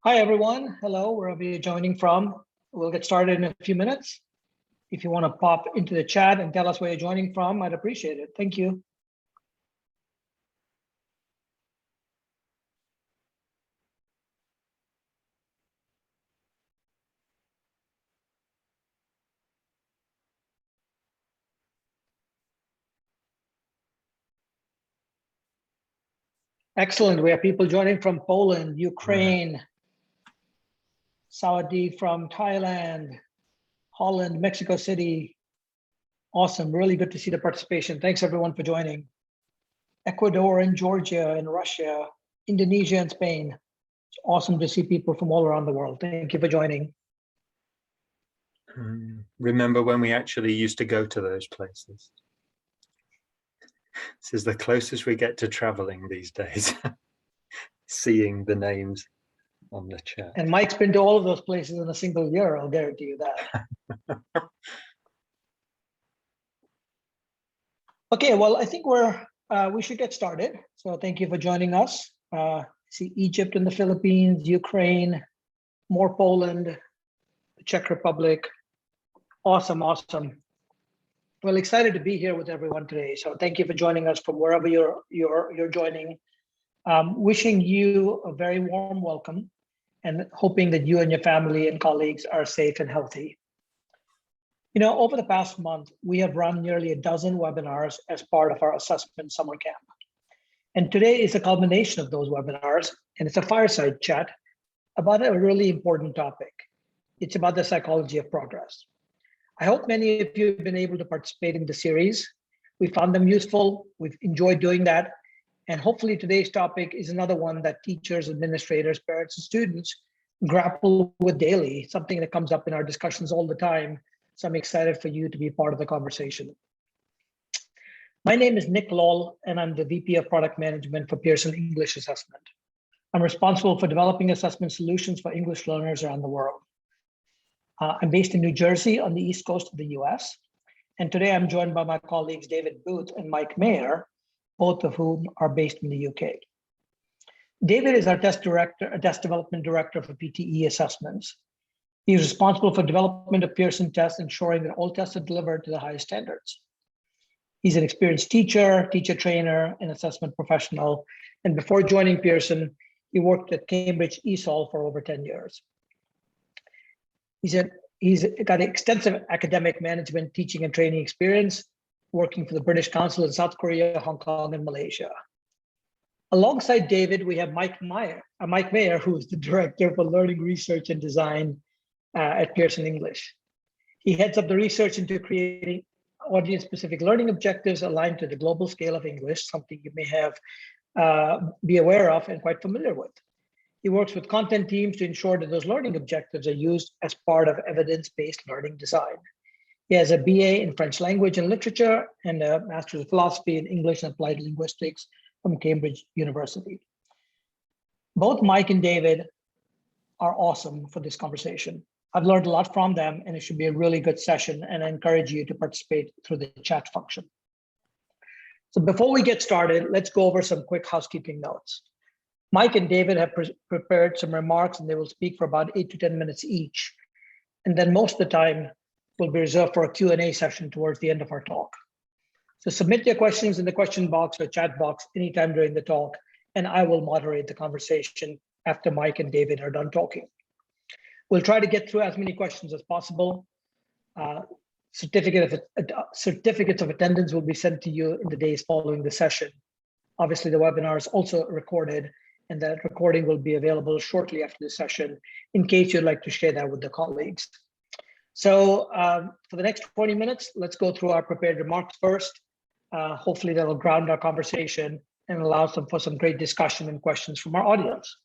Hi, everyone. Hello, wherever you're joining from. We'll get started in a few minutes. If you want to pop into the chat and tell us where you're joining from, I'd appreciate it. Thank you. Excellent. We have people joining from Poland, Ukraine, Saudi from Thailand, Holland, Mexico City. Awesome. Really good to see the participation. Thanks, everyone, for joining. Ecuador and Georgia and Russia, Indonesia and Spain. It's awesome to see people from all around the world. Thank you for joining. Remember when we actually used to go to those places? This is the closest we get to traveling these days, seeing the names on the chat. And Mike's been to all of those places in a single year, I'll guarantee you that. Okay, well, I think we should get started. So thank you for joining us. See Egypt and the Philippines, Ukraine, more Poland, the Czech Republic. Awesome, awesome. Well, excited to be here with everyone today. So thank you for joining us from wherever you're joining. Wishing you a very warm welcome and hoping that you and your family and colleagues are safe and healthy. You know, over the past month, we have run nearly a dozen webinars as part of our assessment summer camp. And today is a culmination of those webinars, and it's a fireside chat about a really important topic. It's about the psychology of progress. I hope many of you have been able to participate in the series. We found them useful. We've enjoyed doing that. And hopefully today's topic is another one that teachers, administrators, parents, and students grapple with daily, something that comes up in our discussions all the time. So I'm excited for you to be part of the conversation. My name is Nick Laul, and I'm the VP of Product Management for Pearson English Assessment. I'm responsible for developing assessment solutions for English learners around the world. I'm based in New Jersey on the East Coast of the US. And today I'm joined by my colleagues, David Booth and Mike Mayer, both of whom are based in the UK. David is our test development director for PTE assessments. He's responsible for development of Pearson tests, ensuring that all tests are delivered to the highest standards. He's an experienced teacher trainer, and assessment professional. And before joining Pearson, he worked at Cambridge ESOL for over 10 years. He's got extensive academic management, teaching, and training experience, working for the British Council in South Korea, Hong Kong, and Malaysia. Alongside David, we have Mike Mayer, who is the Director for Learning Research and Design at Pearson English. He heads up the research into creating audience-specific learning objectives aligned to the global scale of English, something you may have be aware of and quite familiar with. He works with content teams to ensure that those learning objectives are used as part of evidence-based learning design. He has a BA in French language and literature and a Master's of Philosophy in English and Applied Linguistics from Cambridge University. Both Mike and David are awesome for this conversation. I've learned a lot from them, and it should be a really good session, and I encourage you to participate through the chat function. So before we get started, let's go over some quick housekeeping notes. Mike and David have prepared some remarks, and they will speak for about 8 to 10 minutes each. And then most of the time will be reserved for a Q&A session towards the end of our talk. So submit your questions in the question box or chat box anytime during the talk, and I will moderate the conversation after Mike and David are done talking. We'll try to get through as many questions as possible. Certificates of attendance will be sent to you in the days following the session. Obviously, the webinar is also recorded, and that recording will be available shortly after the session in case you'd like to share that with the colleagues. So for the next 20 minutes, let's go through our prepared remarks first. Hopefully that'll ground our conversation and allow for some great discussion and questions from our audience.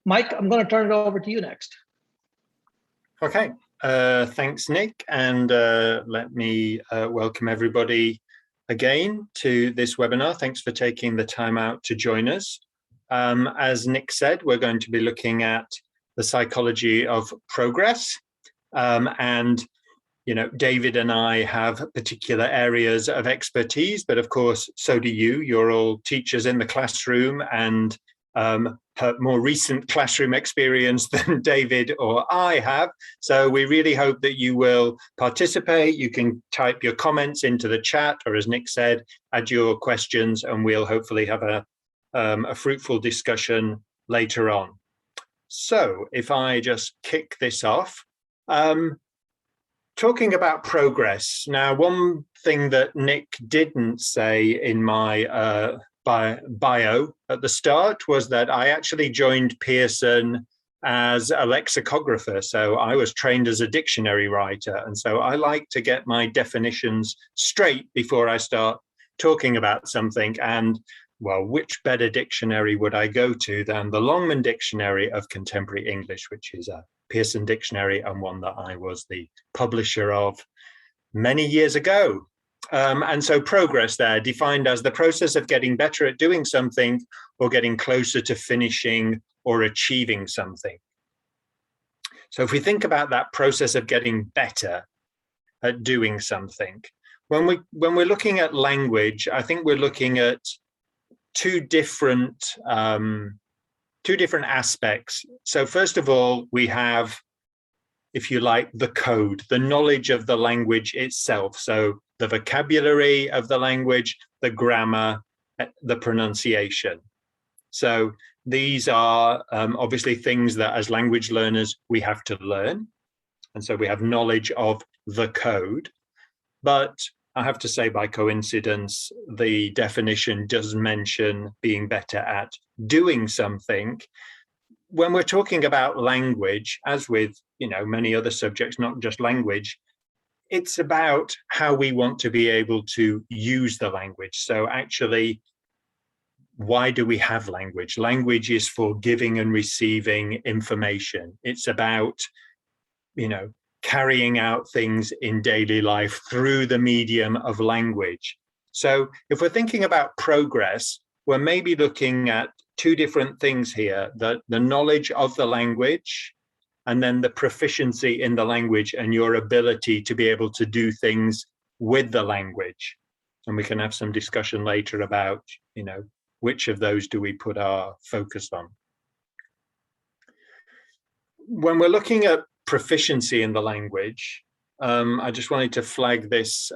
Mike, I'm going to turn it over to you next. Okay, thanks, Nick. And let me welcome everybody again to this webinar. Thanks for taking the time out to join us. As Nick said, we're going to be looking at the psychology of progress. And, you know, David and I have particular areas of expertise, but of course, so do you. You're all teachers in the classroom and more recent classroom experience than David or I have. So we really hope that you will participate. You can type your comments into the chat, or as Nick said, add your questions, and we'll hopefully have a fruitful discussion later on. So if I just kick this off, talking about progress. Now, one thing that Nick didn't say in my bio at the start was that I actually joined Pearson as a lexicographer. So I was trained as a dictionary writer. And so I like to get my definitions straight before I start talking about something. And well, which better dictionary would I go to than the Longman Dictionary of Contemporary English, which is a Pearson dictionary and one that I was the publisher of many years ago. And so progress there, defined as the process of getting better at doing something or getting closer to finishing or achieving something. So if we think about that process of getting better at doing something, when we're looking at language, I think we're looking at two different aspects. So first of all, we have, if you like, the code, the knowledge of the language itself. So the vocabulary of the language, the grammar, the pronunciation. So these are obviously things that as language learners, we have to learn. And so we have knowledge of the code. But I have to say, by coincidence, the definition does mention being better at doing something. When we're talking about language, as with many other subjects, not just language, it's about how we want to be able to use the language. So actually, why do we have language? Language is for giving and receiving information. It's about, carrying out things in daily life through the medium of language. So if we're thinking about progress, we're maybe looking at two different things here, the knowledge of the language, and then the proficiency in the language and your ability to be able to do things with the language. And we can have some discussion later about, which of those do we put our focus on. When we're looking at proficiency in the language, I just wanted to flag this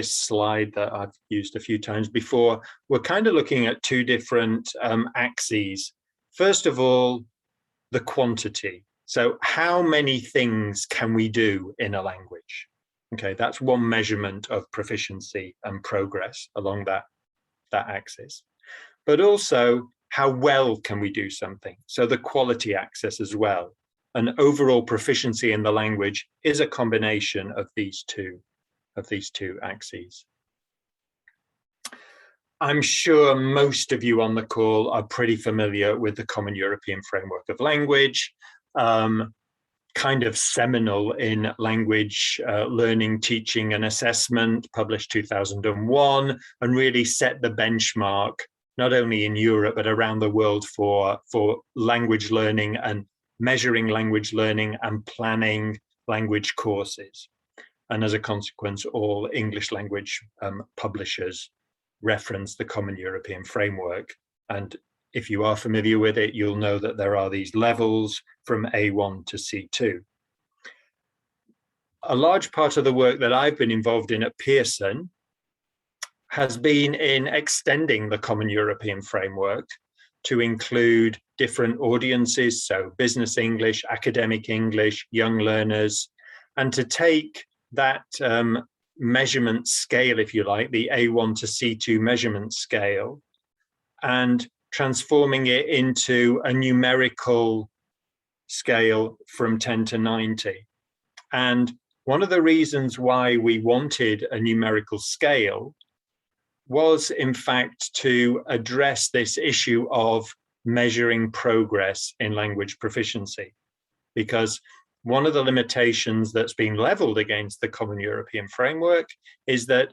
slide that I've used a few times before. We're kind of looking at two different axes. First of all, the quantity. So how many things can we do in a language? Okay, that's one measurement of proficiency and progress along that axis. But also, how well can we do something? So the quality axis as well. And overall proficiency in the language is a combination of these two axes. I'm sure most of you on the call are pretty familiar with the Common European Framework of Language, kind of seminal in language learning, teaching and assessment, published 2001, and really set the benchmark, not only in Europe, but around the world for language learning and measuring language learning and planning language courses. And as a consequence, all English language publishers reference the Common European Framework. And if you are familiar with it, you'll know that there are these levels from A1 to C2. A large part of the work that I've been involved in at Pearson has been in extending the Common European Framework to include different audiences, so business English, academic English, young learners, and to take that measurement scale, if you like, the A1 to C2 measurement scale, and transforming it into a numerical scale from 10 to 90. And one of the reasons why we wanted a numerical scale was, in fact, to address this issue of measuring progress in language proficiency. Because one of the limitations that's been leveled against the Common European Framework is that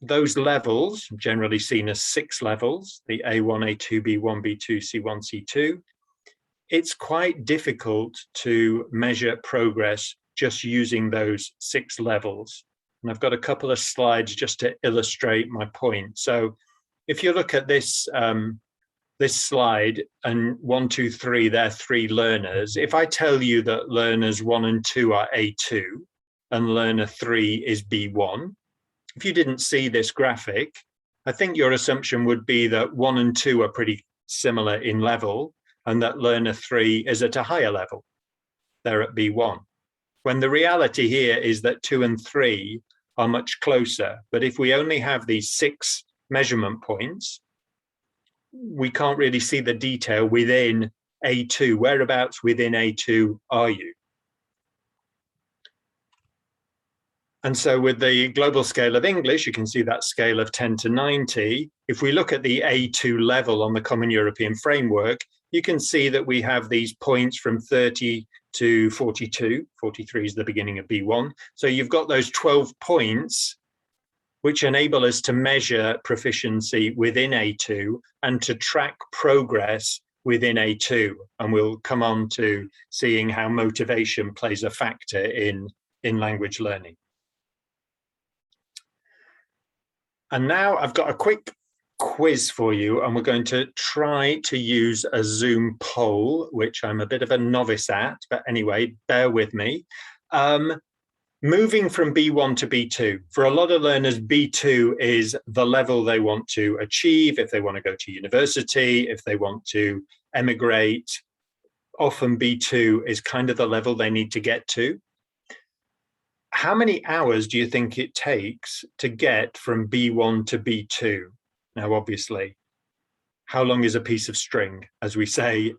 those levels, generally seen as 6 levels, the A1, A2, B1, B2, C1, C2, it's quite difficult to measure progress just using those 6 levels. And I've got a couple of slides just to illustrate my point. So if you look at this this slide, and 1, 2, 3, they're 3 learners. If I tell you that learners 1 and 2 are A2 and learner 3 is B1, if you didn't see this graphic, I think your assumption would be that 1 and 2 are pretty similar in level and that learner 3 is at a higher level. They're at B1. When the reality here is that 2 and 3 are much closer. But if we only have these 6 measurement points, we can't really see the detail within A2. Whereabouts within A2 are you? And so with the global scale of English, you can see that scale of 10 to 90. If we look at the A2 level on the Common European Framework, you can see that we have these points from 30 to 42. 43 is the beginning of B1. So you've got those 12 points which enable us to measure proficiency within A2 and to track progress within A2. And we'll come on to seeing how motivation plays a factor in language learning. And now I've got a quick quiz for you, and we're going to try to use a Zoom poll, which I'm a bit of a novice at, but anyway, bear with me. Moving from B1 to B2, for a lot of learners, B2 is the level they want to achieve if they want to go to university, if they want to emigrate. Often B2 is kind of the level they need to get to. How many hours do you think it takes to get from B1 to B2? Now, obviously, how long is a piece of string? As we say,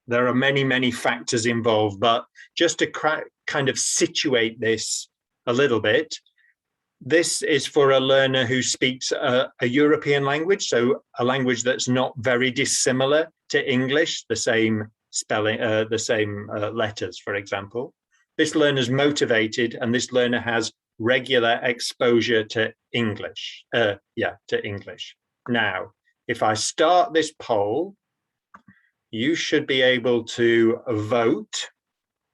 there are many, many factors involved, but just to kind of situate this a little bit, this is for a learner who speaks a European language, so a language that's not very dissimilar to English, the same spelling, the same letters, for example. This learner's motivated, and this learner has regular exposure to English. To English. Now, if I start this poll, you should be able to vote.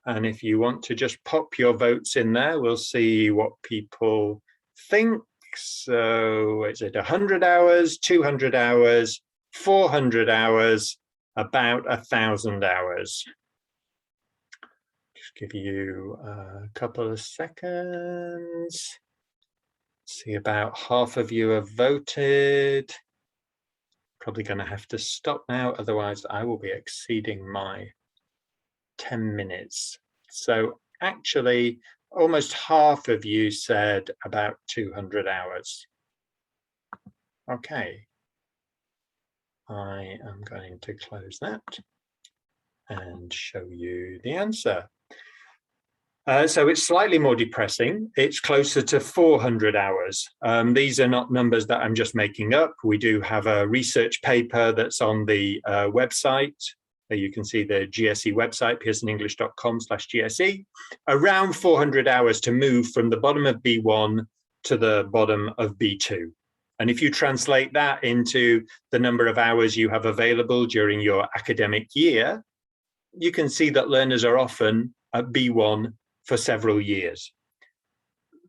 And if you want to just pop your votes in there, we'll see what people think. So is it 100 hours, 200 hours, 400 hours, about 1,000 hours? Just give you a couple of seconds. See, about half of you have voted. Probably going to have to stop now, otherwise I will be exceeding my 10 minutes. So actually, almost half of you said about 200 hours. Okay. I am going to close that and show you the answer. So it's slightly more depressing. It's closer to 400 hours. These are not numbers that I'm just making up. We do have a research paper that's on the website. You can see the GSE website, pearsonenglish.com/GSE. Around 400 hours to move from the bottom of B1 to the bottom of B2. And if you translate that into the number of hours you have available during your academic year, you can see that learners are often at B1 for several years.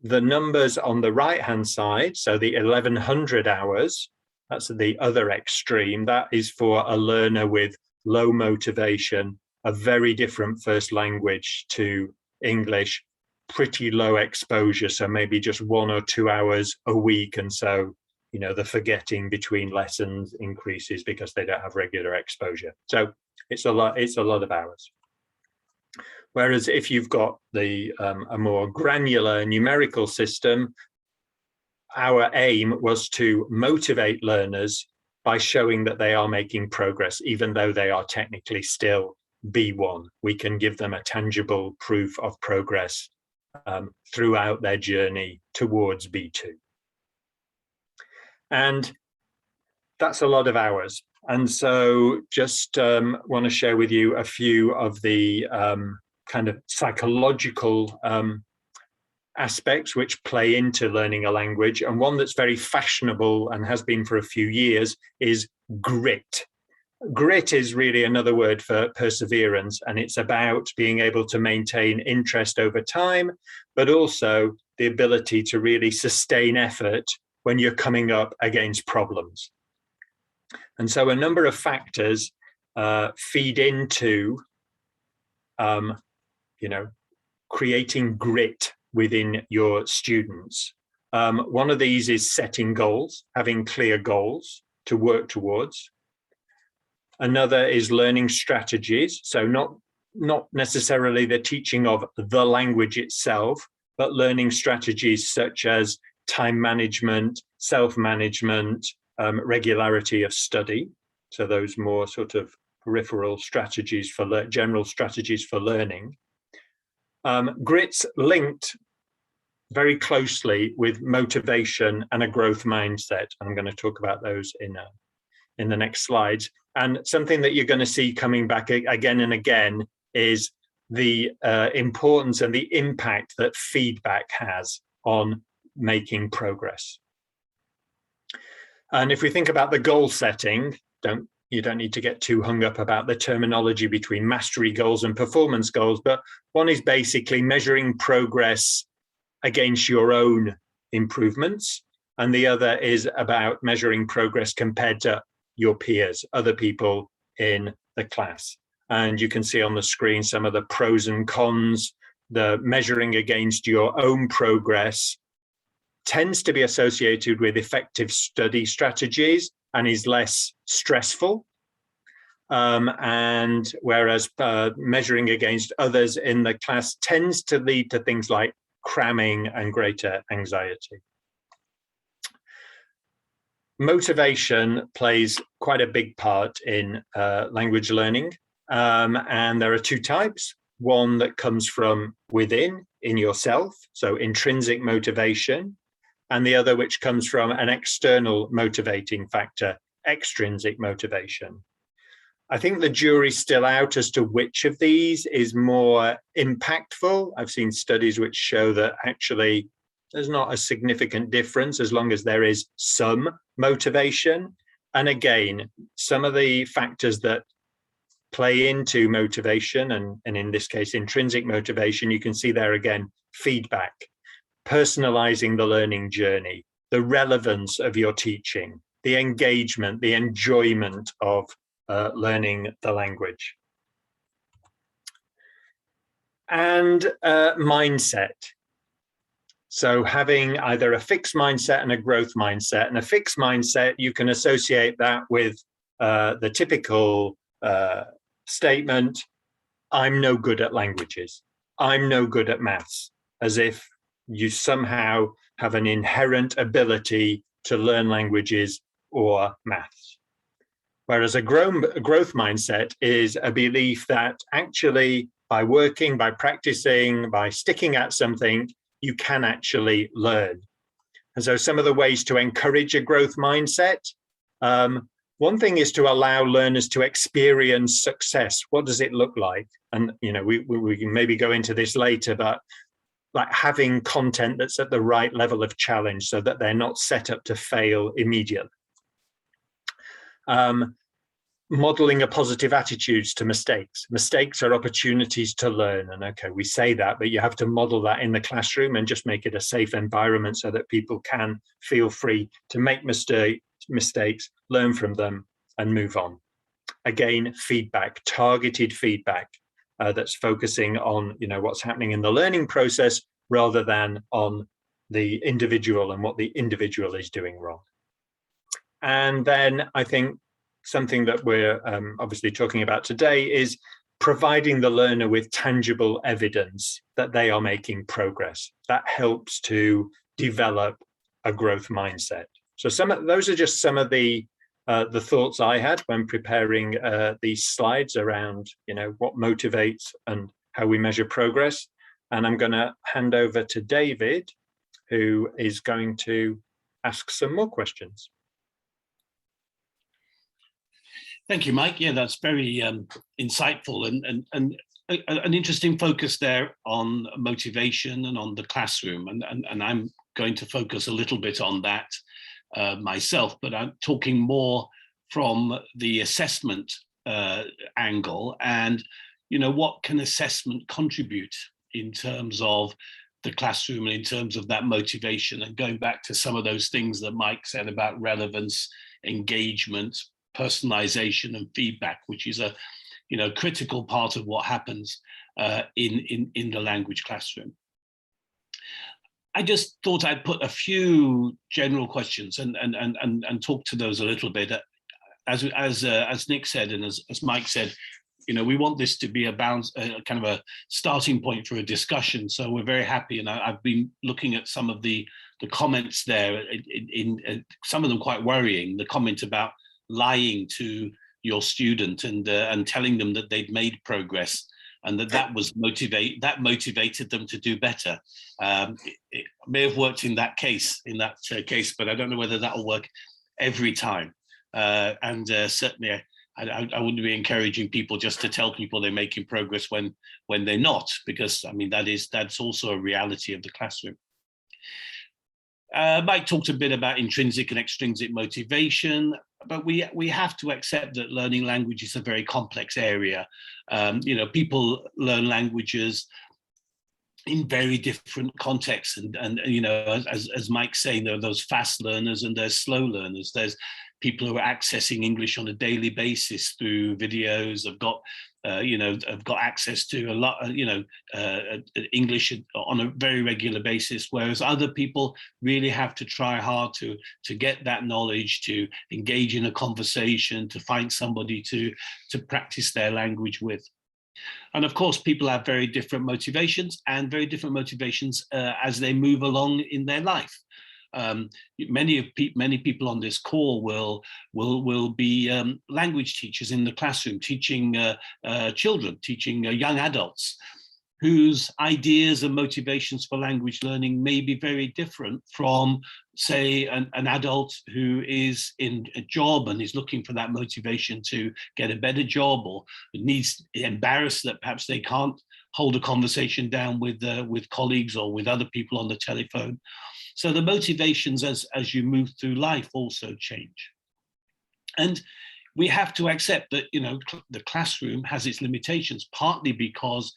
The numbers on the right-hand side, so the 1,100 hours, that's the other extreme, that is for a learner with low motivation, a very different first language to English, pretty low exposure, so maybe just 1 or 2 hours a week, and so the forgetting between lessons increases because they don't have regular exposure. So it's a lot of hours. Whereas if you've got a more granular numerical system, our aim was to motivate learners by showing that they are making progress, even though they are technically still B1. We can give them a tangible proof of progress throughout their journey towards B2. And that's a lot of hours. And so just want to share with you a few of the kind of psychological aspects which play into learning a language. And one that's very fashionable and has been for a few years is grit. Grit is really another word for perseverance, and it's about being able to maintain interest over time, but also the ability to really sustain effort when you're coming up against problems. And so a number of factors feed into, creating grit within your students. One of these is setting goals, having clear goals to work towards. Another is learning strategies. So not necessarily the teaching of the language itself, but learning strategies such as time management, self-management, regularity of study. So those more sort of peripheral strategies for general strategies for learning. Grit's linked very closely with motivation and a growth mindset. I'm going to talk about those in the next slides. And something that you're going to see coming back again and again is the importance and the impact that feedback has on making progress. And if we think about the goal setting, you don't need to get too hung up about the terminology between mastery goals and performance goals, but one is basically measuring progress against your own improvements, and the other is about measuring progress compared to your peers, other people in the class. And you can see on the screen some of the pros and cons. The measuring against your own progress tends to be associated with effective study strategies and is less stressful. And whereas measuring against others in the class tends to lead to things like cramming and greater anxiety. Motivation plays quite a big part in language learning. And there are two types. One that comes from within, in yourself, so intrinsic motivation, and the other which comes from an external motivating factor, extrinsic motivation. I think the jury's still out as to which of these is more impactful. I've seen studies which show that actually there's not a significant difference as long as there is some motivation. And again, some of the factors that play into motivation, and in this case, intrinsic motivation, you can see there again, feedback, personalizing the learning journey, the relevance of your teaching, the engagement, the enjoyment of learning the language. And mindset. So having either a fixed mindset and a growth mindset. And a fixed mindset, you can associate that with the typical statement, I'm no good at languages. I'm no good at maths, as if you somehow have an inherent ability to learn languages or maths. Whereas a growth mindset is a belief that actually by working, by practicing, by sticking at something, you can actually learn. And so some of the ways to encourage a growth mindset, one thing is to allow learners to experience success. What does it look like? And we can maybe go into this later, but like having content that's at the right level of challenge so that they're not set up to fail immediately. Modeling a positive attitudes to mistakes. Mistakes are opportunities to learn. And okay, we say that, but you have to model that in the classroom and just make it a safe environment so that people can feel free to make mistakes, learn from them and move on. Again, feedback, targeted feedback that's focusing on what's happening in the learning process rather than on the individual and what the individual is doing wrong. And then I think something that we're obviously talking about today is providing the learner with tangible evidence that they are making progress. That helps to develop a growth mindset. So those are just some of the thoughts I had when preparing these slides around what motivates and how we measure progress. And I'm going to hand over to David, who is going to ask some more questions. Thank you, Mike. Yeah, that's very insightful and an interesting focus there on motivation and on the classroom. And I'm going to focus a little bit on that myself, but I'm talking more from the assessment angle and, what can assessment contribute in terms of the classroom and in terms of that motivation, and going back to some of those things that Mike said about relevance, engagement, personalization and feedback, which is a critical part of what happens in the language classroom. I just thought I'd put a few general questions and talk to those a little bit. As Nick said, and as Mike said, we want this to be a kind of a starting point for a discussion. So we're very happy, and I've been looking at some of the comments there, in some of them quite worrying. The comment about lying to your student and telling them that they'd made progress, and that motivated them to do better. It may have worked in that case, but I don't know whether that will work every time. Certainly, I wouldn't be encouraging people just to tell people they're making progress when they're not, because I mean that's also a reality of the classroom. Mike talked a bit about intrinsic and extrinsic motivation, but we have to accept that learning language is a very complex area. People learn languages in very different contexts, and as Mike's saying, there are those fast learners and there's slow learners. There's people who are accessing English on a daily basis through videos, have got access to a lot, English on a very regular basis, whereas other people really have to try hard to get that knowledge, to engage in a conversation, to find somebody to practice their language with. And of course, people have very different motivations as they move along in their life. Many people on this call will be language teachers in the classroom, teaching children, teaching young adults, whose ideas and motivations for language learning may be very different from, say, an adult who is in a job and is looking for that motivation to get a better job, or embarrassed that perhaps they can't hold a conversation down with colleagues or with other people on the telephone. So the motivations as you move through life also change. And we have to accept that, the classroom has its limitations, partly because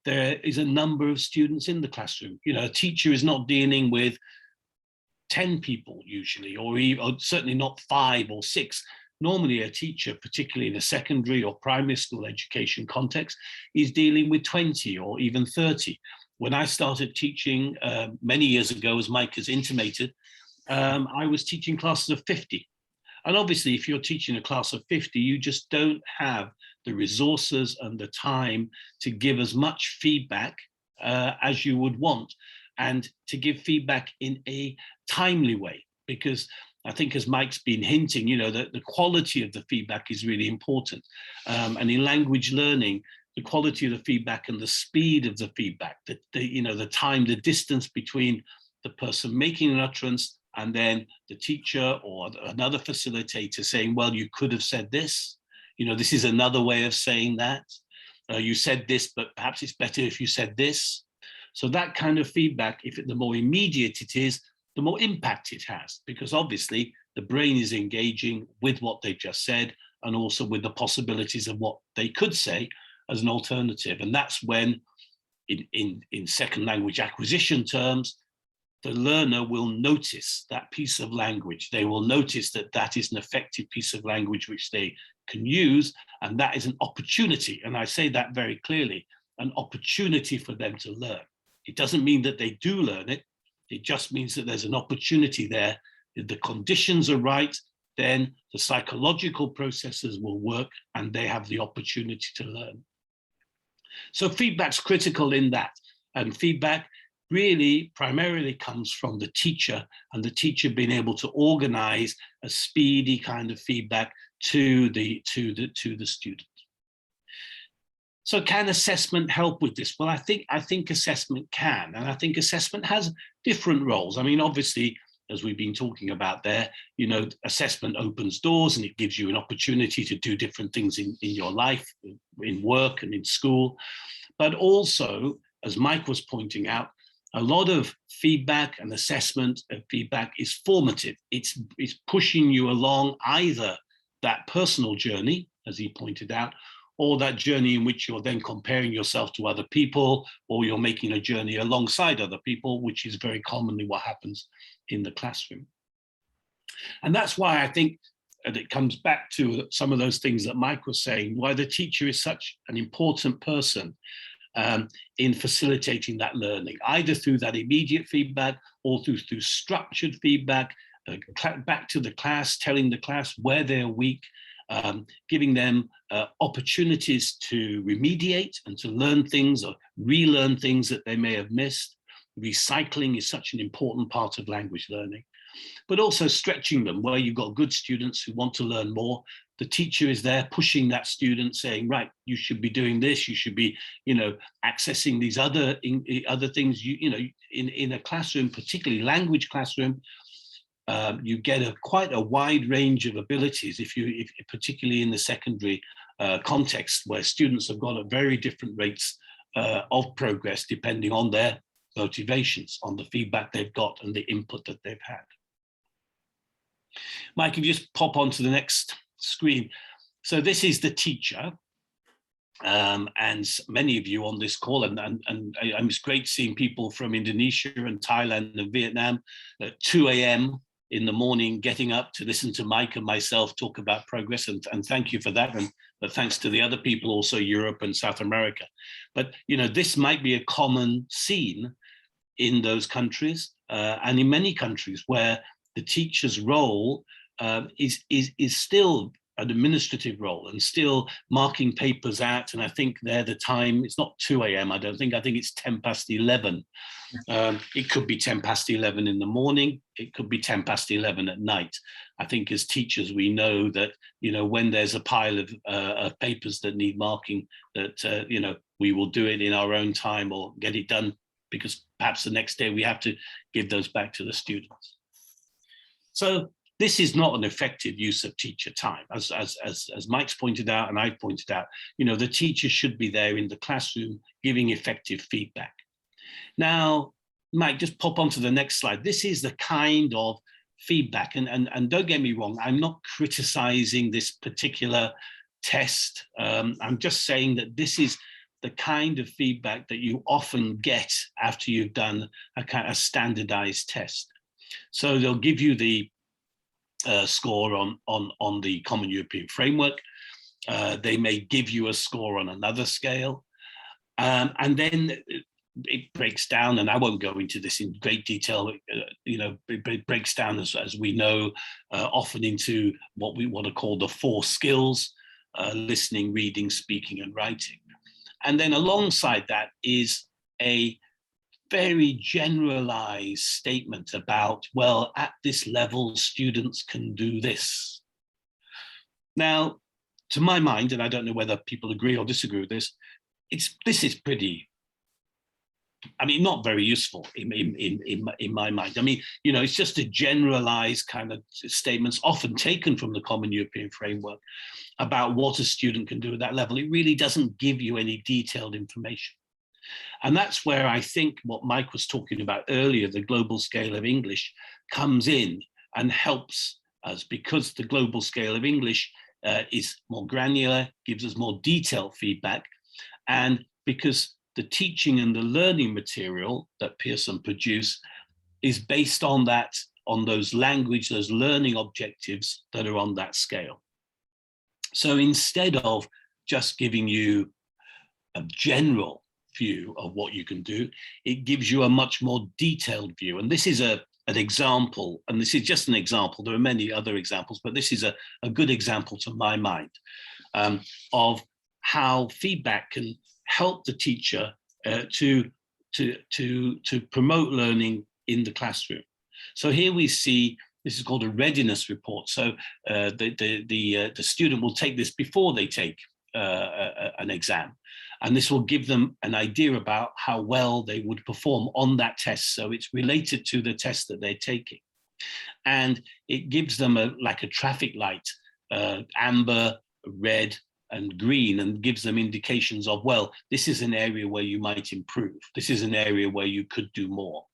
there is a number of students in the classroom. A teacher is not dealing with 10 people usually, or certainly not 5 or 6. Normally a teacher, particularly in a secondary or primary school education context, is dealing with 20 or even 30. When I started teaching many years ago, as Mike has intimated, I was teaching classes of 50. And obviously, if you're teaching a class of 50, you just don't have the resources and the time to give as much feedback as you would want, and to give feedback in a timely way. Because I think, as Mike's been hinting, the quality of the feedback is really important. And in language learning, the quality of the feedback and the speed of the feedback, the time, the distance between the person making an utterance and then the teacher or another facilitator saying, well, you could have said this, this is another way of saying that. You said this, but perhaps it's better if you said this. So that kind of feedback, the more immediate it is, the more impact it has, because obviously the brain is engaging with what they've just said and also with the possibilities of what they could say as an alternative. And that's when, in second language acquisition terms, the learner will notice that piece of language. They will notice that that is an effective piece of language which they can use, and that is an opportunity. And I say that very clearly, an opportunity for them to learn. It doesn't mean that they do learn it. It just means that there's an opportunity there. If the conditions are right, then the psychological processes will work and they have the opportunity to learn. So feedback's critical in that. And feedback really primarily comes from the teacher, and the teacher being able to organize a speedy kind of feedback to the student. So can assessment help with this? Well, I think assessment can, and I think assessment has different roles. I mean, obviously, as we've been talking about there, assessment opens doors and it gives you an opportunity to do different things in your life, in work and in school. But also, as Mike was pointing out, a lot of feedback and assessment of feedback is formative. It's pushing you along either that personal journey, as he pointed out, or that journey in which you're then comparing yourself to other people, or you're making a journey alongside other people, which is very commonly what happens in the classroom. And that's why I think and it comes back to some of those things that Mike was saying, why the teacher is such an important person in facilitating that learning, either through that immediate feedback or through structured feedback, back to the class, telling the class where they're weak, giving them opportunities to remediate and to learn things or relearn things that they may have missed. Recycling is such an important part of language learning, but also stretching them where you've got good students who want to learn more. The teacher is there pushing that student, saying, right, you should be doing this, you should be, accessing these other things. In a classroom, particularly language classroom, you get quite a wide range of abilities, if particularly in the secondary context, where students have got at very different rates of progress depending on their motivations, on the feedback they've got and the input that they've had. Mike, if you just pop onto the next screen. So this is the teacher, and many of you on this call, and it's great seeing people from Indonesia and Thailand and Vietnam at 2 a.m. in the morning, getting up to listen to Mike and myself talk about progress, and thank you for that, but thanks to the other people, also Europe and South America. But this might be a common scene in those countries, and in many countries where the teacher's role is still an administrative role and still marking papers out. And I think there the time, it's not 2 a.m. I think it's 10 past 11. It could be 10 past 11 in the morning. It could be 10 past 11 at night. I think as teachers, we know that, when there's a pile of papers that need marking, that, we will do it in our own time or get it done, because perhaps the next day we have to give those back to the students. So this is not an effective use of teacher time. As Mike's pointed out and I've pointed out, the teacher should be there in the classroom giving effective feedback. Now, Mike, just pop onto the next slide. This is the kind of feedback, and don't get me wrong, I'm not criticizing this particular test. I'm just saying that this is the kind of feedback that you often get after you've done a kind of standardized test. So they'll give you the score on the Common European Framework. They may give you a score on another scale. And then it breaks down, and I won't go into this in great detail, it breaks down, as we know, often into what are called the 4 skills, listening, reading, speaking, and writing. And then alongside that is a very generalized statement about, well, at this level, students can do this. Now, to my mind, and I don't know whether people agree or disagree with this, this is pretty, not very useful in my mind. It's just a generalized kind of statements often taken from the Common European Framework about what a student can do at that level. It really doesn't give you any detailed information. And that's where I think what Mike was talking about earlier, the global scale of English, comes in and helps us, because the global scale of English is more granular, gives us more detailed feedback, and because the teaching and the learning material that Pearson produce is based on that, on those learning objectives that are on that scale. So instead of just giving you a general view of what you can do, it gives you a much more detailed view. And this is an example, and this is just an example. There are many other examples, but this is a good example to my mind of how feedback can help the teacher to promote learning in the classroom. So here we see, this is called a readiness report. So the student will take this before they take an exam, and this will give them an idea about how well they would perform on that test. So it's related to the test that they're taking, and it gives them like a traffic light, amber, red, and green, and gives them indications of, well, this is an area where you might improve. This is an area where you could do more.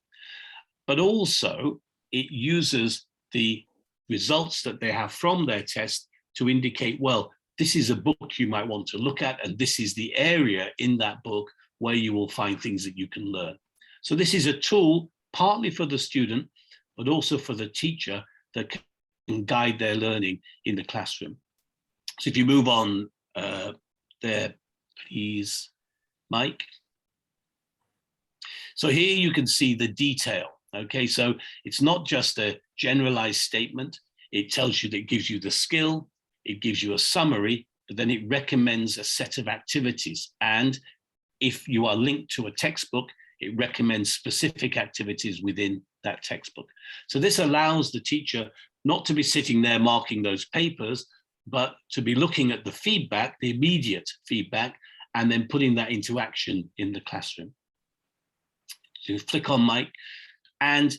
But also it uses the results that they have from their test to indicate, well, this is a book you might want to look at, and this is the area in that book where you will find things that you can learn. So this is a tool partly for the student, but also for the teacher, that guide their learning in the classroom. So if you move on there, please, Mike. So here you can see the detail. Okay, so it's not just a generalized statement. It tells you that it gives you the skill, it gives you a summary, but then it recommends a set of activities. And if you are linked to a textbook, it recommends specific activities within that textbook. So this allows the teacher not to be sitting there marking those papers, but to be looking at the feedback, the immediate feedback, and then putting that into action in the classroom. So you flick on Mike. And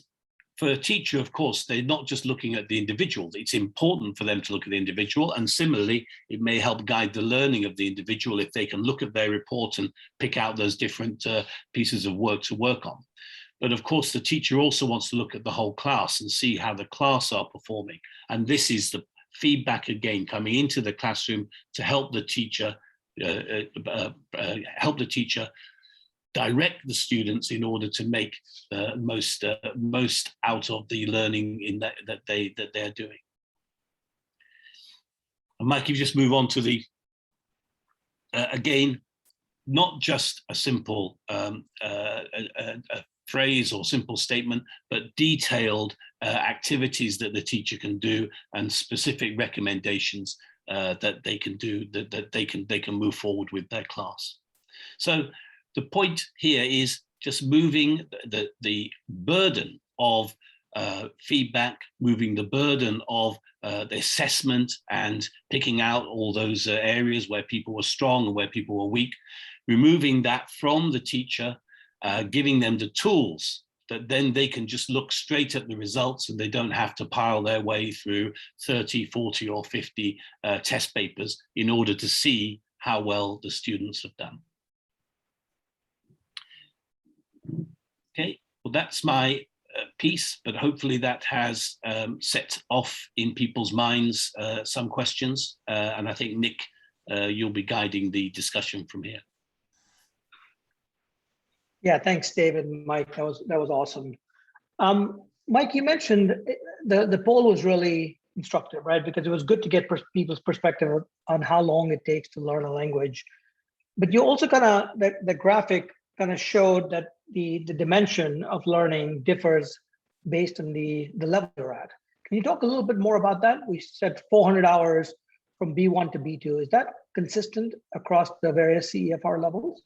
for a teacher, of course, they're not just looking at the individual. It's important for them to look at the individual. And similarly, it may help guide the learning of the individual if they can look at their report and pick out those different pieces of work to work on. But of course, the teacher also wants to look at the whole class and see how the class are performing. And this is the feedback again coming into the classroom to help the teacher direct the students in order to make most out of the learning in that they're doing. And Mike, if you just move on to the again, not just a simple a phrase or simple statement, but detailed activities that the teacher can do and specific recommendations that they can do, that they can move forward with their class. So the point here is just moving the burden of feedback, moving the burden of the assessment and picking out all those areas where people were strong and where people were weak, removing that from the teacher, giving them the tools that then they can just look straight at the results and they don't have to pile their way through 30, 40 or 50 test papers in order to see how well the students have done. Okay, well, that's my piece, but hopefully that has set off in people's minds some questions. And I think, Nick, you'll be guiding the discussion from here. Yeah, thanks, David and Mike. That was awesome. Mike, you mentioned the poll was really instructive, right? Because it was good to get people's perspective on how long it takes to learn a language. But you also the graphic kind of showed that the dimension of learning differs based on the level you're at. Can you talk a little bit more about that? We said 400 hours from B1 to B2. Is that consistent across the various CEFR levels?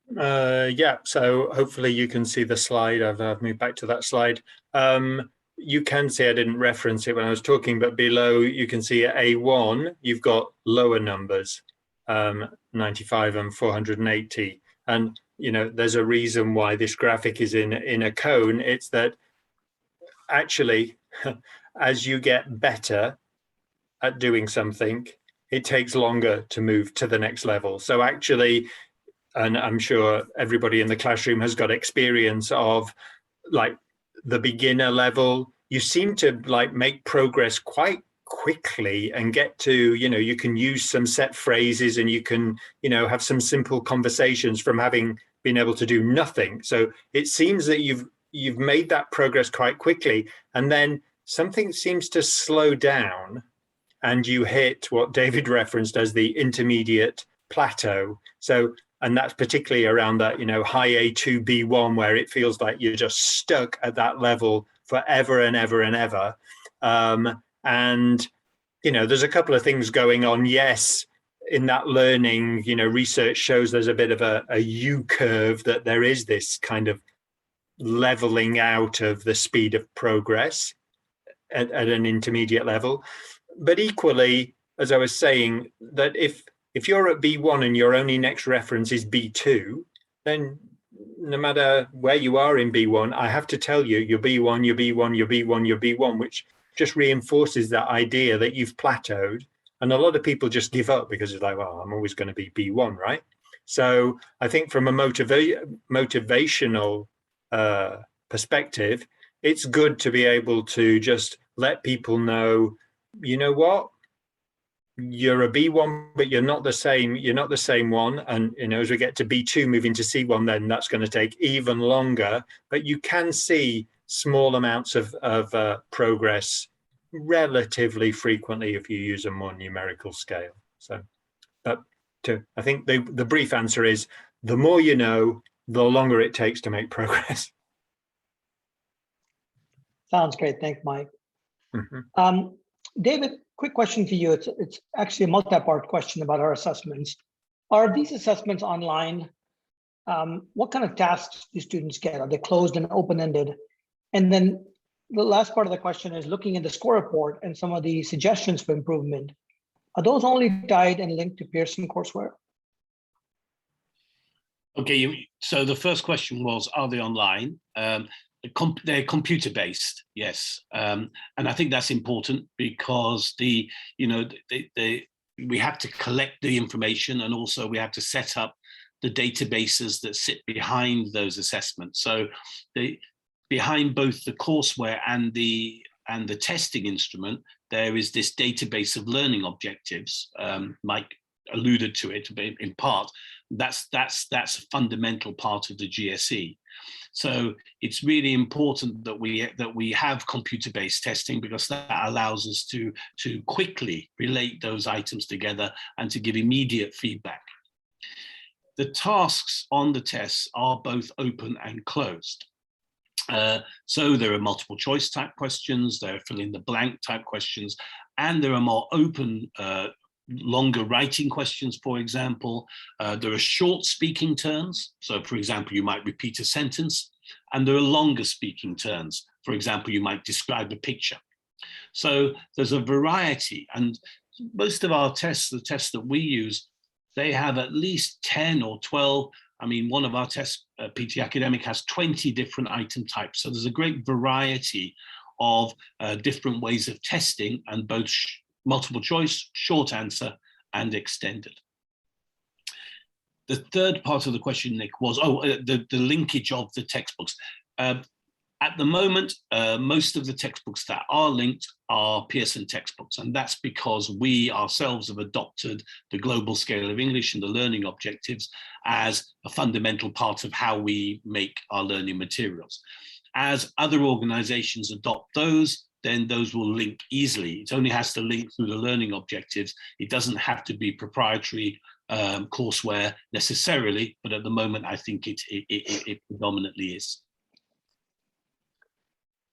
Yeah, so hopefully you can see the slide. I've moved back to that slide. You can see I didn't reference it when I was talking, but below you can see at A1, you've got lower numbers, 95 and 480. And, you know, there's a reason why this graphic is in a cone. It's that actually, as you get better at doing something, it takes longer to move to the next level. So actually, and I'm sure everybody in the classroom has got experience of like the beginner level, you seem to like make progress quite quickly and get to, you know, you can use some set phrases and you can, you know, have some simple conversations from having been able to do nothing. So it seems that you've made that progress quite quickly, and then something seems to slow down and you hit what David referenced as the intermediate plateau. So, and that's particularly around that, you know, high A2, B1, where it feels like you're just stuck at that level forever and ever and ever. And, you know, there's a couple of things going on. Yes, in that learning, you know, research shows there's a bit of a U curve, that there is this kind of leveling out of the speed of progress at an intermediate level. But equally, as I was saying, that if you're at B1 and your only next reference is B2, then no matter where you are in B1, I have to tell you, you're B1, you're B1, you're B1, you're B1, which just reinforces that idea that you've plateaued. And a lot of people just give up because it's like, well, I'm always going to be B1, right? So I think from a motivational perspective, it's good to be able to just let people know, you know what, you're a B1, but you're not the same one. And, you know, as we get to B2, moving to C1, then that's going to take even longer. But you can see small amounts of progress relatively frequently if you use a more numerical scale. So, but I think the brief answer is the more you know, the longer it takes to make progress. Sounds great. Thanks, Mike. Mm-hmm. David, quick question for you. It's actually a multi-part question about our assessments. Are these assessments online? What kind of tasks do students get? Are they closed and open-ended? And then the last part of the question is looking at the score report and some of the suggestions for improvement. Are those only tied and linked to Pearson courseware? Okay, so the first question was, are they online? They're computer-based, yes, and I think that's important because we have to collect the information, and also we have to set up the databases that sit behind those assessments. So behind both the courseware and the testing instrument, there is this database of learning objectives. Mike alluded to it in part. That's a fundamental part of the GSE. So it's really important that we have computer-based testing, because that allows us to quickly relate those items together and to give immediate feedback. The tasks on the tests are both open and closed. So there are multiple choice type questions, there are fill in the blank type questions, and there are more open, longer writing questions, for example. There are short speaking turns. So for example, you might repeat a sentence, and there are longer speaking turns. For example, you might describe a picture. So there's a variety, and most of our tests, the tests that we use, they have at least 10 or 12. I mean, one of our tests, PT Academic, has 20 different item types. So there's a great variety of different ways of testing, and both multiple choice, short answer, and extended. The third part of the question, Nick, was the linkage of the textbooks. At the moment, most of the textbooks that are linked are Pearson textbooks, and that's because we ourselves have adopted the global scale of English and the learning objectives as a fundamental part of how we make our learning materials. As other organizations adopt those, then those will link easily. It only has to link through the learning objectives. It doesn't have to be proprietary courseware necessarily, but at the moment, I think it predominantly is.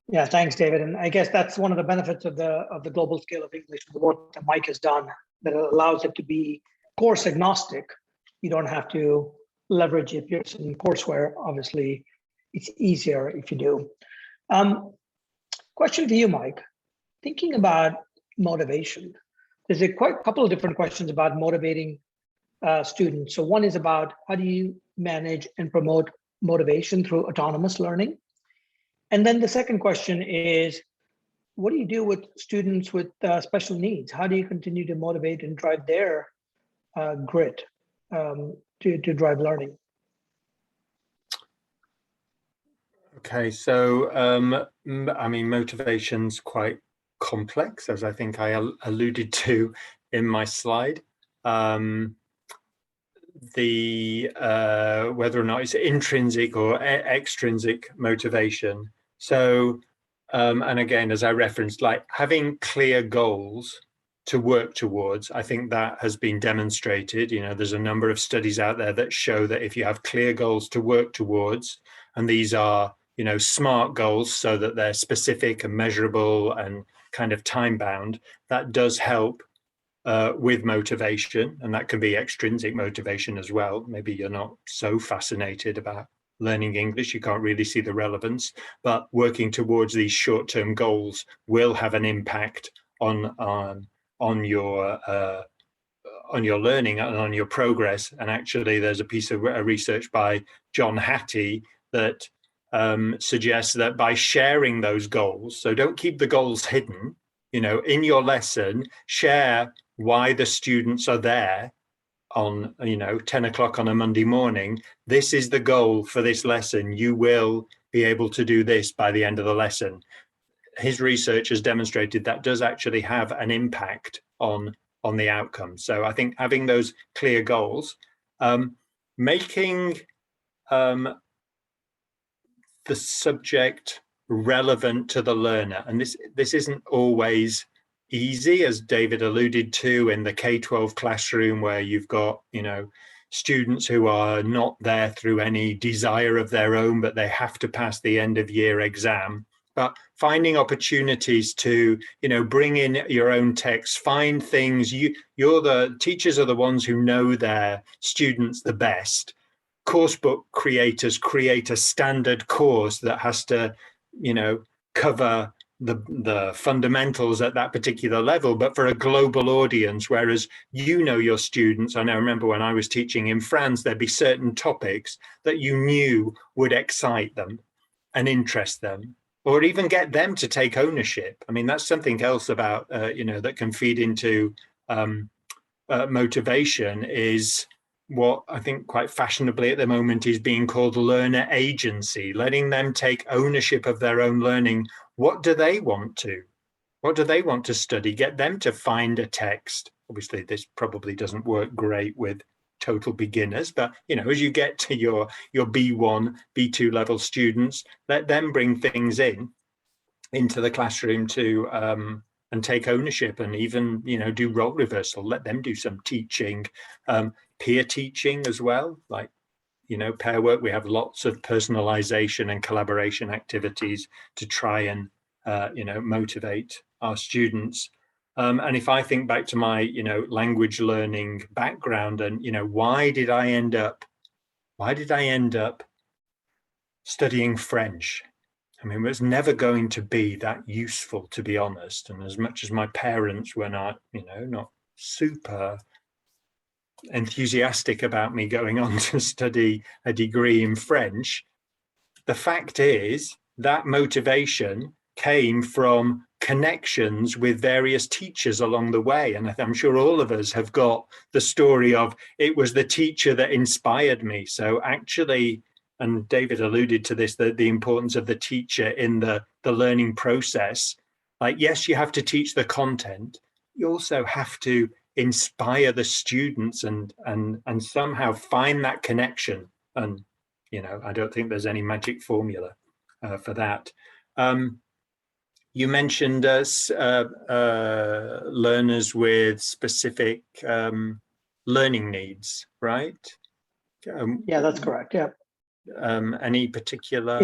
Yeah, thanks, David. And I guess that's one of the benefits of the global scale of English, the work that Mike has done, that allows it to be course agnostic. You don't have to leverage your Pearson courseware. Obviously, it's easier if you do. Question for you, Mike. Thinking about motivation, there's a couple of different questions about motivating students. So one is about how do you manage and promote motivation through autonomous learning? And then the second question is, what do you do with students with special needs? How do you continue to motivate and drive their grit to drive learning? Okay, so I mean, motivation's quite complex, as I think I alluded to in my slide. Whether or not it's intrinsic or extrinsic motivation. So, and again, as I referenced, like having clear goals to work towards, I think that has been demonstrated. You know, there's a number of studies out there that show that if you have clear goals to work towards, and these are, you know, SMART goals, so that they're specific and measurable and kind of time bound, that does help with motivation, and that can be extrinsic motivation as well. Maybe you're not so fascinated about learning English, you can't really see the relevance, but working towards these short-term goals will have an impact on your learning and on your progress. And actually, there's a piece of research by John Hattie that suggests that by sharing those goals, so don't keep the goals hidden, you know, in your lesson, share why the students are there on, you know, 10 o'clock on a Monday morning. This is the goal for this lesson. You will be able to do this by the end of the lesson. His research has demonstrated that does actually have an impact on the outcome. So I think having those clear goals, making the subject relevant to the learner. And this isn't always easy, as David alluded to, in the K-12 classroom, where you've got, students who are not there through any desire of their own, but they have to pass the end of year exam. But finding opportunities to, bring in your own text, find things, you're the teachers are the ones who know their students the best. Course book creators create a standard course that has to, cover the fundamentals at that particular level, but for a global audience, whereas your students. I remember when I was teaching in France, there'd be certain topics that you knew would excite them and interest them, or even get them to take ownership. I mean, that's something else about, that can feed into motivation, is what I think quite fashionably at the moment is being called learner agency, letting them take ownership of their own learning. What do they want to study? Get them to find a text. Obviously, this probably doesn't work great with total beginners, but as you get to your B1, B2 level students, let them bring things into the classroom to and take ownership, and even do role reversal. Let them do some teaching, peer teaching as well, like pair work. We have lots of personalization and collaboration activities to try and motivate our students. And if I think back to my language learning background, and why did I end up studying French? I mean, it was never going to be that useful, to be honest. And as much as my parents were not super enthusiastic about me going on to study a degree in French, the fact is that motivation came from connections with various teachers along the way. And I'm sure all of us have got the story of, it was the teacher that inspired me. So actually, and David alluded to this, the importance of the teacher in the learning process. Like, yes, you have to teach the content. You also have to inspire the students and somehow find that connection. And, I don't think there's any magic formula for that. You mentioned learners with specific learning needs, right? Yeah, that's correct. Yeah. Any particular?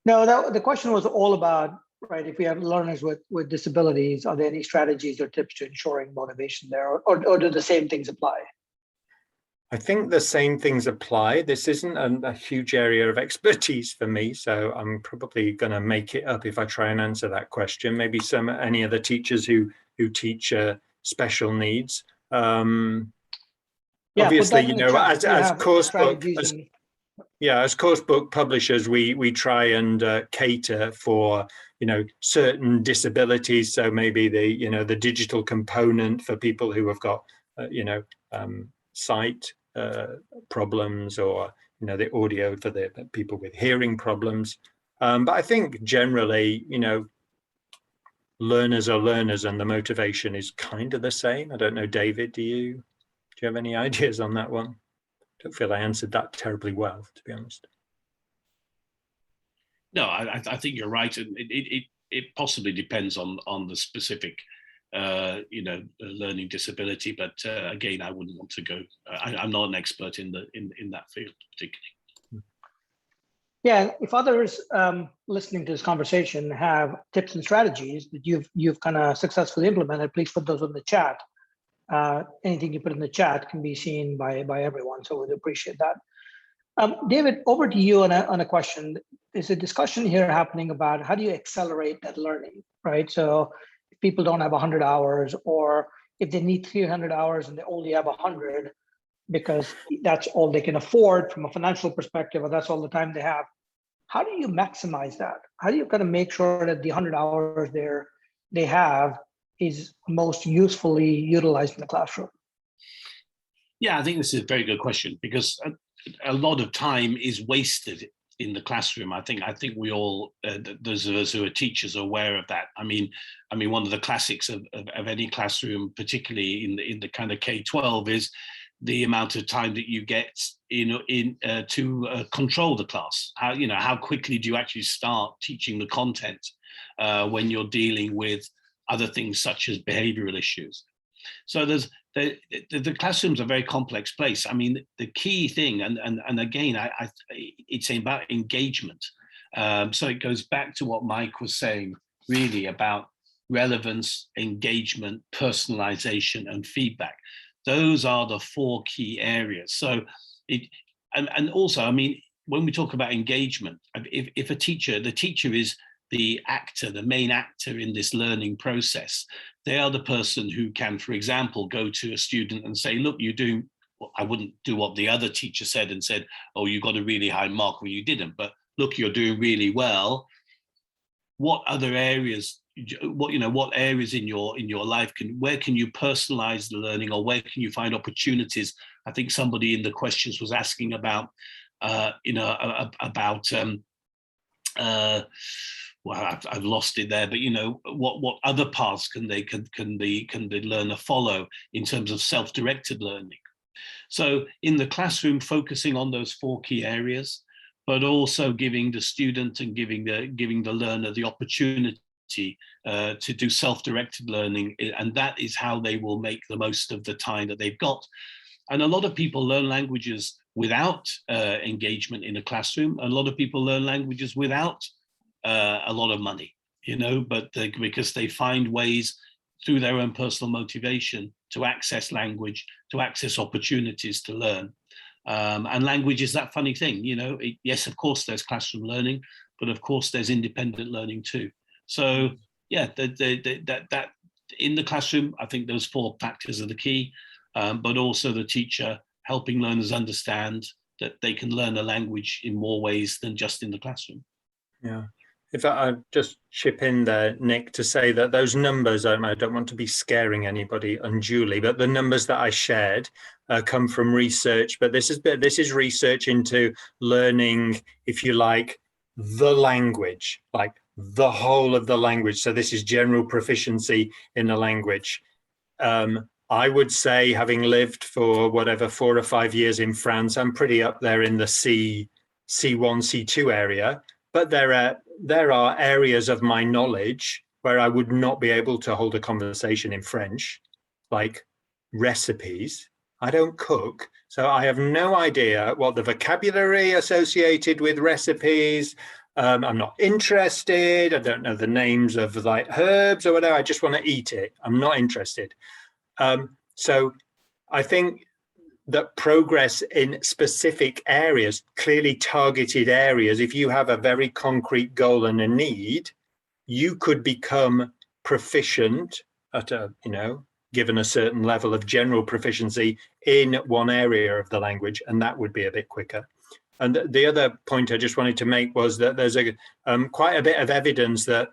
No, the question was all about, right, if we have learners with disabilities, are there any strategies or tips to ensuring motivation there, or do the same things apply? I think the same things apply. This isn't a huge area of expertise for me, so I'm probably going to make it up if I try and answer that question. Maybe any of the teachers who teach special needs. Obviously, as course book, as course book publishers, we try and cater for certain disabilities. So maybe the digital component for people who have got sight problems, or the audio for the people with hearing problems. But I think generally, learners are learners, and the motivation is kind of the same. I don't know, David, do you have any ideas on that one? I don't feel I answered that terribly well, to be honest. No, I think you're right, and it possibly depends on the specific learning disability, but again, I wouldn't want to go. I'm not an expert in that field particularly. Yeah, if others listening to this conversation have tips and strategies that you've kind of successfully implemented, please put those in the chat. Anything you put in the chat can be seen by everyone, so we'd appreciate that. David, over to you on a question. There's a discussion here happening about how do you accelerate that learning, right? So if people don't have 100 hours, or if they need 300 hours and they only have 100 because that's all they can afford from a financial perspective, or that's all the time they have, how do you maximize that? How do you kind of make sure that the 100 hours they have is most usefully utilized in the classroom? Yeah, I think this is a very good question, because a lot of time is wasted in the classroom. I think we all, those of us who are teachers, are aware of that. I mean, one of the classics of any classroom, particularly in the kind of K-12, is the amount of time that you get to control the class. How quickly do you actually start teaching the content when you're dealing with other things such as behavioral issues. So the classroom's a very complex place. I mean, the key thing, and again, it's about engagement. So it goes back to what Mike was saying, really about relevance, engagement, personalization, and feedback. Those are the 4 key areas. So and also, I mean, when we talk about engagement, if the teacher is the actor, the main actor in this learning process, they are the person who can, for example, go to a student and say, look, you're doing, well, I wouldn't do what the other teacher said and said, oh, you got a really high mark where you didn't, but look, you're doing really well. What other areas, what areas in your life where can you personalize the learning, or where can you find opportunities? I think somebody in the questions was asking about, well, I've lost it there, but what other paths can the learner follow in terms of self-directed learning? So in the classroom, focusing on those 4 key areas, but also giving the student and giving the learner the opportunity to do self-directed learning, and that is how they will make the most of the time that they've got. And a lot of people learn languages without engagement in a classroom. A lot of people learn languages without a lot of money, but because they find ways through their own personal motivation to access language, to access opportunities to learn. And language is that funny thing, yes, of course, there's classroom learning, but of course there's independent learning too. So yeah, that in the classroom, I think those 4 factors are the key, but also the teacher helping learners understand that they can learn a language in more ways than just in the classroom. Yeah. If I just chip in there, Nick, to say that those numbers, I don't want to be scaring anybody unduly, but the numbers that I shared come from research, but this is research into learning, if you like, the language, like the whole of the language. So this is general proficiency in a language. I would say, having lived for 4 or 5 years in France, I'm pretty up there in the C1, C2 area. But there are areas of my knowledge where I would not be able to hold a conversation in French, like recipes. I don't cook, so I have no idea what the vocabulary associated with recipes. I'm not interested. I don't know the names of like herbs or whatever. I just want to eat it. I'm not interested. So I think that progress in specific areas, clearly targeted areas, if you have a very concrete goal and a need, you could become proficient at given a certain level of general proficiency in one area of the language, and that would be a bit quicker. And the other point I just wanted to make was that there's quite a bit of evidence that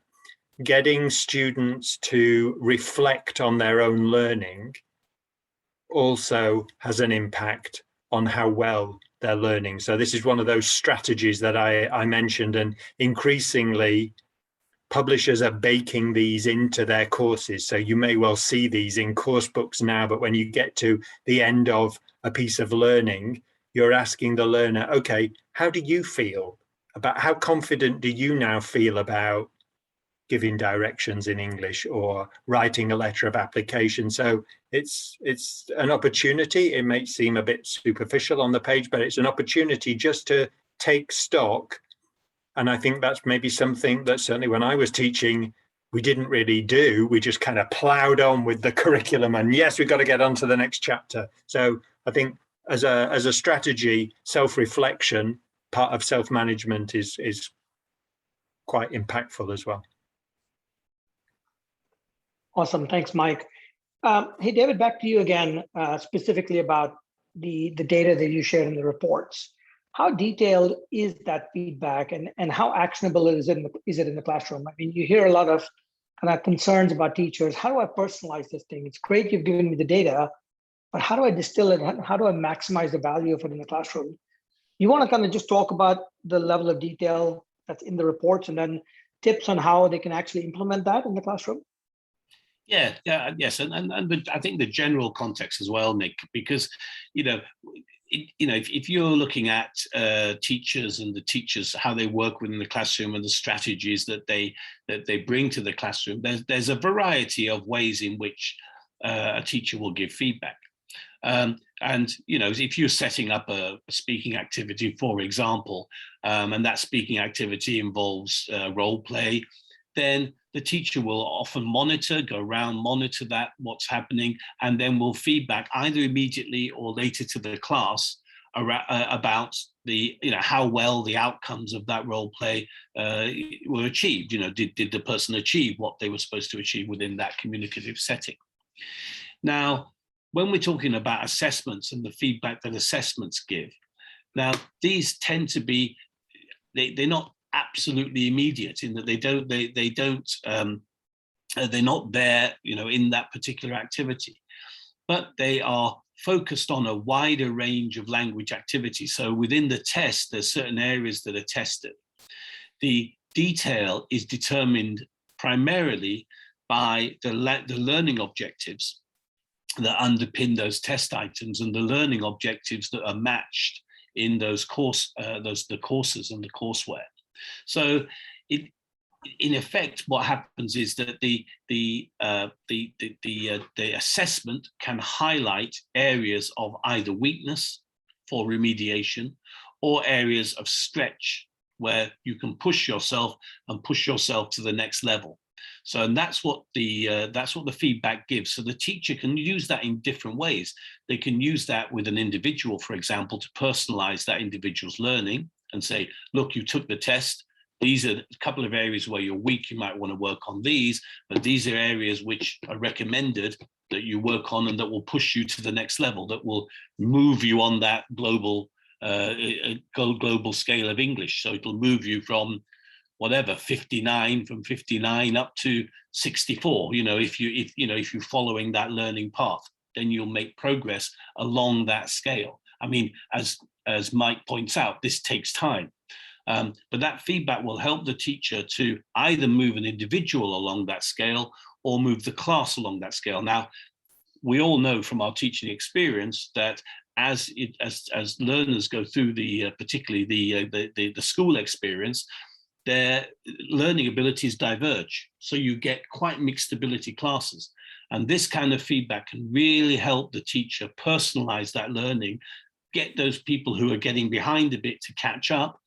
getting students to reflect on their own learning also has an impact on how well they're learning. So this is one of those strategies that I mentioned, and increasingly publishers are baking these into their courses. So you may well see these in course books now, but when you get to the end of a piece of learning, you're asking the learner, okay, how do you feel about, how confident do you now feel about giving directions in English or writing a letter of application? So it's an opportunity. It may seem a bit superficial on the page, but it's an opportunity just to take stock. And I think that's maybe something that certainly when I was teaching, we didn't really do. We just kind of plowed on with the curriculum and yes, we've got to get on to the next chapter. So I think as a strategy, self-reflection, part of self-management is quite impactful as well. Awesome. Thanks, Mike. Hey, David, back to you again, specifically about the data that you shared in the reports. How detailed is that feedback, and how actionable is it in the classroom? I mean, you hear a lot of kind of concerns about teachers. How do I personalize this thing? It's great you've given me the data, but how do I distill it? How do I maximize the value of it in the classroom? You want to kind of just talk about the level of detail that's in the reports, and then tips on how they can actually implement that in the classroom? Yes, and I think the general context as well, Nick, because if you're looking at teachers and the teachers, how they work within the classroom and the strategies that they bring to the classroom, there's a variety of ways in which a teacher will give feedback. And if you're setting up a speaking activity, for example, and that speaking activity involves role play, then the teacher will often go around, monitor that, what's happening, and then will feedback either immediately or later to the class about how well the outcomes of that role play were achieved. Did the person achieve what they were supposed to achieve within that communicative setting? Now, when we're talking about assessments and the feedback that assessments give, now these tend to be, they're not absolutely immediate in that they're not there, in that particular activity, but they are focused on a wider range of language activities. So within the test, there's certain areas that are tested. The detail is determined primarily by the learning objectives that underpin those test items and the learning objectives that are matched in those courses and the courseware. So in effect, what happens is that the assessment can highlight areas of either weakness for remediation or areas of stretch where you can push yourself to the next level. So, and that's what the feedback gives. So the teacher can use that in different ways. They can use that with an individual, for example, to personalize that individual's learning and say, look, you took the test. These are a couple of areas where you're weak. You might want to work on these, but these are areas which are recommended that you work on and that will push you to the next level, that will move you on that global scale of English. So it'll move you from whatever 59 up to 64. If you're following that learning path, then you'll make progress along that scale. I mean, as Mike points out, this takes time. But that feedback will help the teacher to either move an individual along that scale or move the class along that scale. Now, we all know from our teaching experience that as learners go through particularly the school experience, their learning abilities diverge. So you get quite mixed ability classes. And this kind of feedback can really help the teacher personalize that learning, get those people who are getting behind a bit to catch up,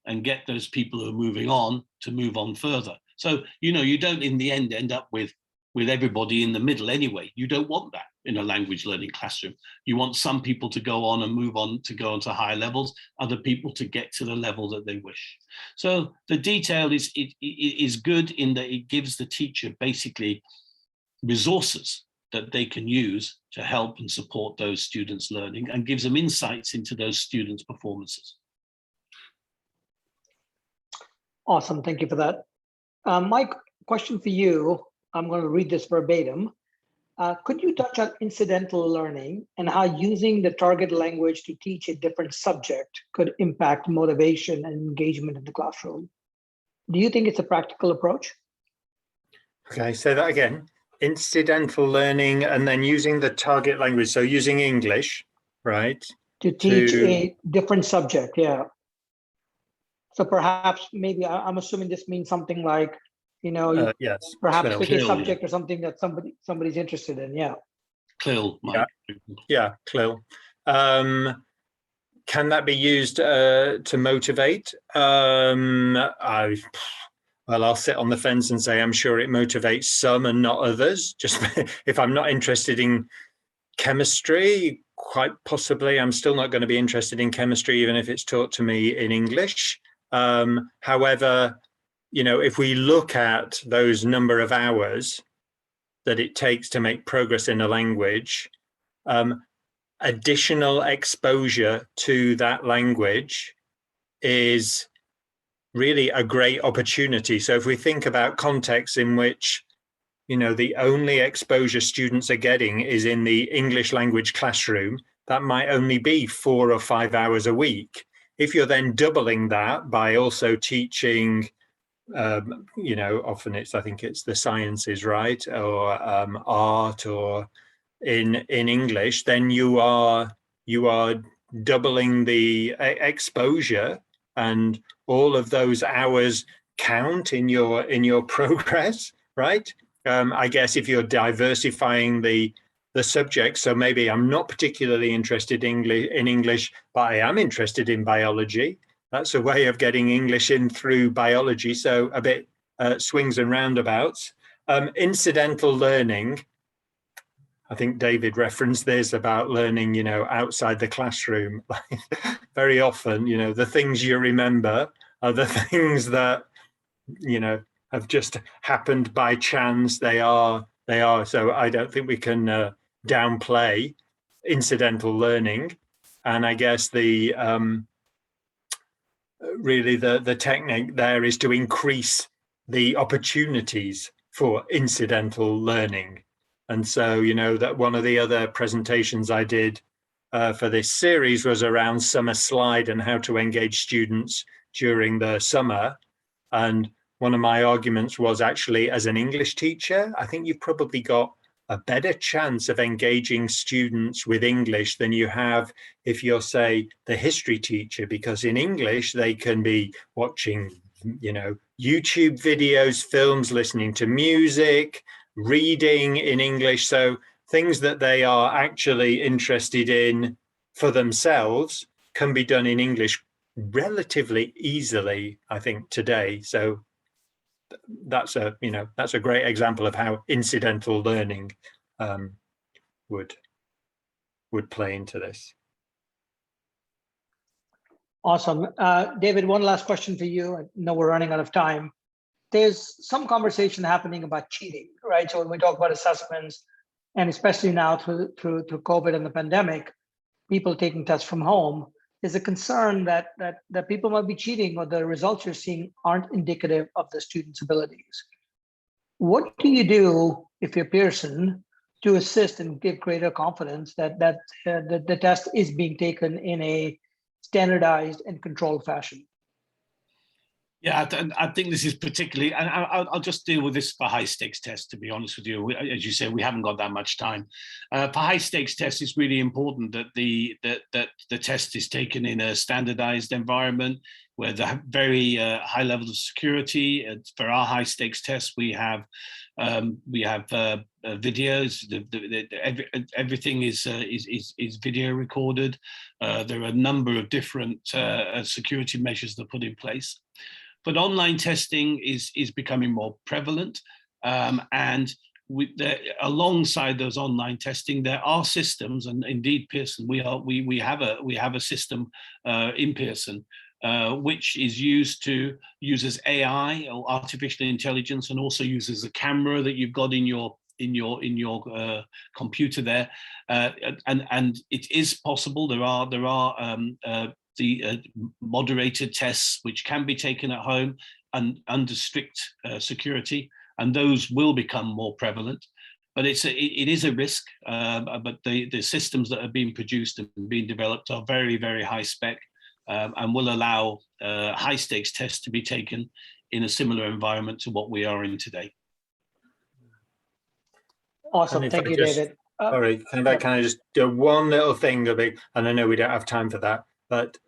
and get those people who are moving on to move on further. So, you don't in the end up with everybody in the middle anyway. You don't want that in a language learning classroom. You want some people to go on and move on to go on to higher levels, other people to get to the level that they wish. So the detail is good in that it gives the teacher basically resources that they can use to help and support those students' learning and gives them insights into those students' performances. Awesome, thank you for that. Mike, question for you. I'm going to read this verbatim. Could you touch on incidental learning and how using the target language to teach a different subject could impact motivation and engagement in the classroom? Do you think it's a practical approach? Okay, say that again. Incidental learning and then using the target language, so using English, right? To teach a different subject, yeah. So perhaps, maybe, I'm assuming this means something like, yes, perhaps pick a CLIL, subject or something that somebody's interested in, yeah. CLIL, Mike. Yeah, CLIL. Can that be used to motivate? I'll sit on the fence and say I'm sure it motivates some and not others. Just if I'm not interested in chemistry, quite possibly I'm still not going to be interested in chemistry, even if it's taught to me in English. However, if we look at those number of hours that it takes to make progress in a language, additional exposure to that language is really a great opportunity. So if we think about contexts in which, the only exposure students are getting is in the English language classroom, that might only be 4 or 5 hours a week. If you're then doubling that by also teaching often I think it's the sciences, right, or art, or in English, then you are doubling the exposure, and all of those hours count in your progress, right? I guess if you're diversifying the subject, so maybe I'm not particularly interested in English, but I am interested in biology. That's a way of getting English in through biology. So a bit swings and roundabouts. Incidental learning. I think David referenced this about learning, outside the classroom. Very often, the things you remember are the things that, have just happened by chance. They are. So I don't think we can downplay incidental learning. And I guess the really the technique there is to increase the opportunities for incidental learning. And so, that one of the other presentations I did for this series was around summer slide and how to engage students during the summer. And one of my arguments was, actually, as an English teacher, I think you've probably got a better chance of engaging students with English than you have if you're, say, the history teacher, because in English, they can be watching, YouTube videos, films, listening to music, reading in English. So things that they are actually interested in for themselves can be done in English relatively easily, I think, today. So that's a great example of how incidental learning would play into this. Awesome. David, one last question for you. I know we're running out of time. There's some conversation happening about cheating, right? So when we talk about assessments, and especially now through COVID and the pandemic, people taking tests from home, there's a concern that people might be cheating, or the results you're seeing aren't indicative of the student's abilities. What do you do if you're Pearson to assist and give greater confidence that the test is being taken in a standardized and controlled fashion? Yeah, I think this is particularly, and I'll just deal with this for high stakes tests, to be honest with you. As you said, we haven't got that much time. For high stakes tests, it's really important that the test is taken in a standardized environment where the very high levels of security. For our high stakes tests, we have videos. Everything is video recorded. There are a number of different security measures that are put in place. But online testing is becoming more prevalent, and alongside those online testing, there are systems, and indeed Pearson, we have a system in Pearson which is uses AI or artificial intelligence, and also uses a camera that you've got in your computer there, and it is possible. There are the moderated tests which can be taken at home and under strict security, and those will become more prevalent. But it is a risk. But the systems that are being produced and being developed are very, very high spec, and will allow high stakes tests to be taken in a similar environment to what we are in today. Awesome, thank you, David. Sorry, can I just do one little thing? And I know we don't have time for that. But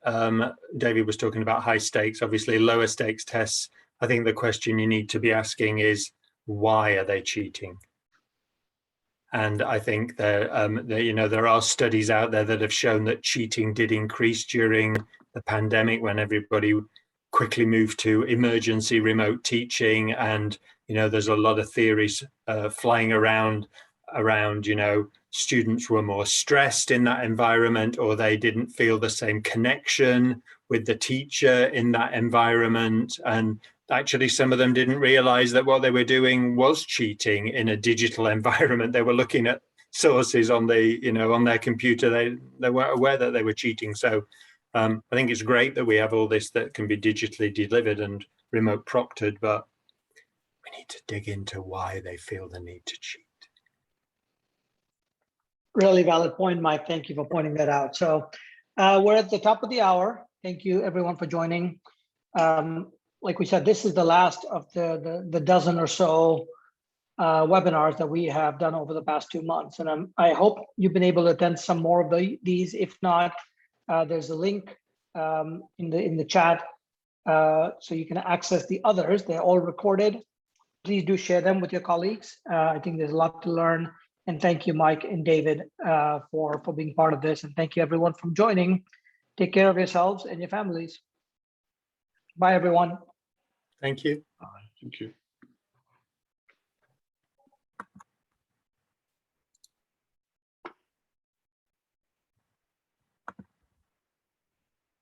David was talking about high stakes, obviously lower stakes tests. I think the question you need to be asking is, why are they cheating? And I think there are studies out there that have shown that cheating did increase during the pandemic, when everybody quickly moved to emergency remote teaching. And, there's a lot of theories flying around, students were more stressed in that environment, or they didn't feel the same connection with the teacher in that environment. And actually, some of them didn't realize that what they were doing was cheating in a digital environment. They were looking at sources on on their computer. They weren't aware that they were cheating. So I think it's great that we have all this that can be digitally delivered and remote proctored, but we need to dig into why they feel the need to cheat. Really valid point, Mike. Thank you for pointing that out. So we're at the top of the hour. Thank you, everyone, for joining. like we said, this is the last of the dozen or so webinars that we have done over the past 2 months. And I hope you've been able to attend some more of these. If not, there's a link in the chat so you can access the others. They're all recorded. Please do share them with your colleagues. I think there's a lot to learn. And thank you, Mike and David, for being part of this. And thank you, everyone, for joining. Take care of yourselves and your families. Bye, everyone. Thank you. Thank you.